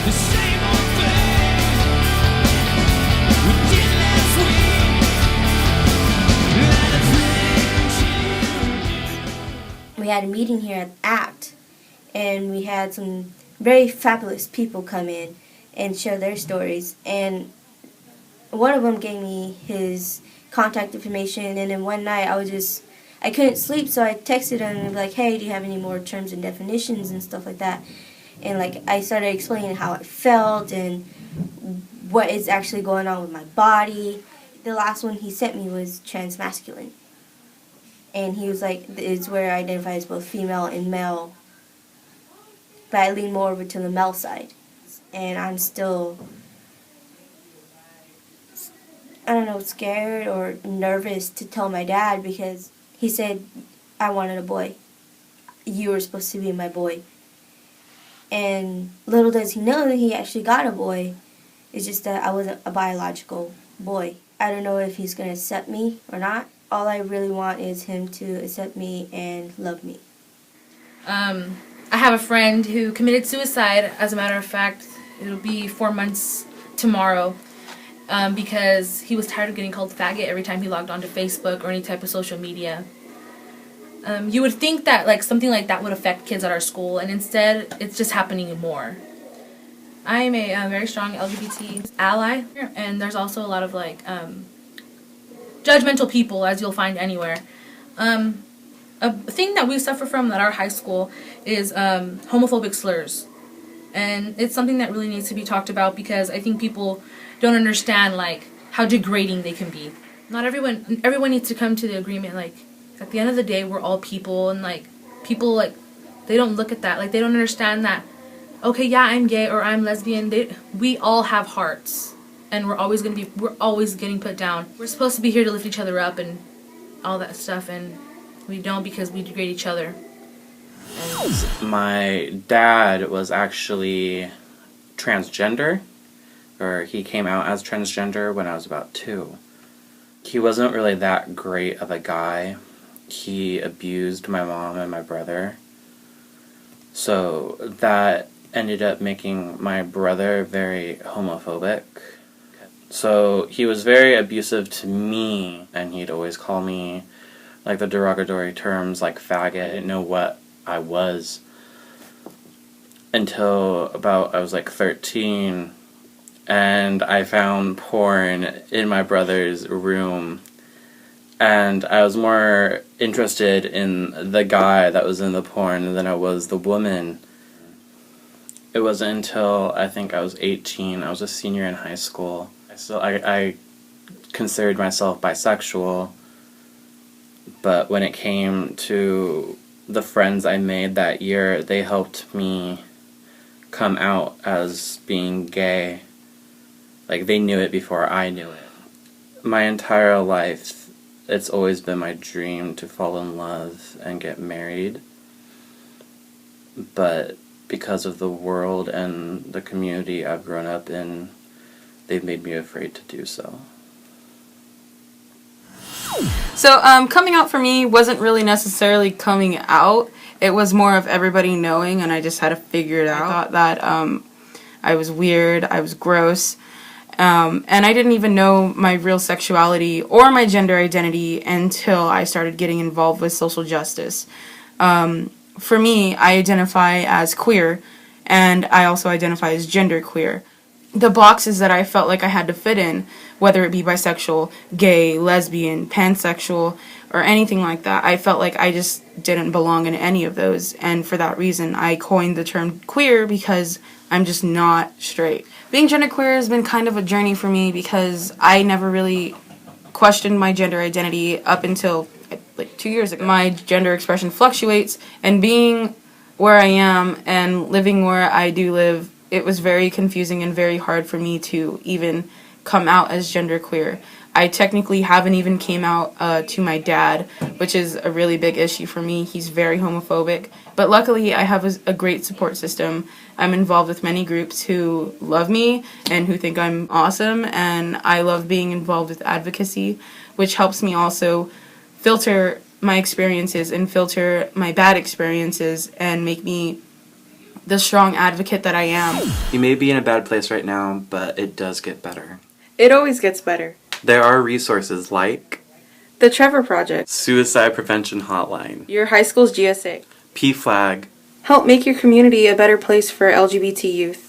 The same old thing we did last week. We had a meeting here at ACT, and we had some very fabulous people come in and share their stories. And one of them gave me his contact information, and then one night I couldn't sleep, so I texted him and was like, hey, do you have any more terms and definitions and stuff like that? And I started explaining how I felt and what is actually going on with my body. The last one he sent me was transmasculine. And he was like, it's where I identify as both female and male, but I lean more over to the male side. And I'm still, I don't know, scared or nervous to tell my dad, because he said I wanted a boy. You were supposed to be my boy. And little does he know that he actually got a boy. It's just that I wasn't a biological boy. I don't know if he's going to accept me or not. All I really want is him to accept me and love me. I have a friend who committed suicide. As a matter of fact, it'll be 4 months tomorrow, because he was tired of getting called faggot every time he logged onto Facebook or any type of social media. You would think that something like that would affect kids at our school, and instead it's just happening more. I'm a very strong LGBT ally, and there's also a lot of judgmental people, as you'll find anywhere. A thing that we suffer from at our high school is homophobic slurs, and it's something that really needs to be talked about, because I think people don't understand how degrading they can be. Not everyone needs to come to the agreement at the end of the day we're all people, and people they don't look at that, they don't understand that, okay, yeah, I'm gay or I'm lesbian, we all have hearts, and we're always getting put down. We're supposed to be here to lift each other up and all that stuff, and we don't, because we degrade each other. My dad was actually transgender, or he came out as transgender when I was about 2. He wasn't really that great of a guy. He abused my mom and my brother. So that ended up making my brother very homophobic. So he was very abusive to me, and he'd always call me the derogatory terms faggot. I didn't know what I was until I was 13, and I found porn in my brother's room, and I was more interested in the guy that was in the porn than I was the woman. It wasn't until I think I was 18, I was a senior in high school. I considered myself bisexual, but when it came to the friends I made that year, they helped me come out as being gay. They knew it before I knew it. My entire life, it's always been my dream to fall in love and get married. But because of the world and the community I've grown up in, they've made me afraid to do so. So coming out for me wasn't really necessarily coming out. It was more of everybody knowing, and I just had to figure it out. I thought that I was weird, I was gross, and I didn't even know my real sexuality or my gender identity until I started getting involved with social justice. For me, I identify as queer, and I also identify as genderqueer. The boxes that I felt like I had to fit in, whether it be bisexual, gay, lesbian, pansexual, or anything like that, I felt like I just didn't belong in any of those, and for that reason I coined the term queer, because I'm just not straight. Being genderqueer has been kind of a journey for me, because I never really questioned my gender identity up until 2 years ago. My gender expression fluctuates, and being where I am and living where I do live, it was very confusing and very hard for me to even come out as genderqueer. I technically haven't even came out to my dad, which is a really big issue for me. He's very homophobic. But luckily, I have a great support system. I'm involved with many groups who love me and who think I'm awesome, and I love being involved with advocacy, which helps me also filter my experiences and filter my bad experiences and make me the strong advocate that I am. You may be in a bad place right now, but it does get better. It always gets better. There are resources like The Trevor Project, Suicide Prevention Hotline, your high school's GSA. PFLAG, Help make your community a better place for LGBT youth.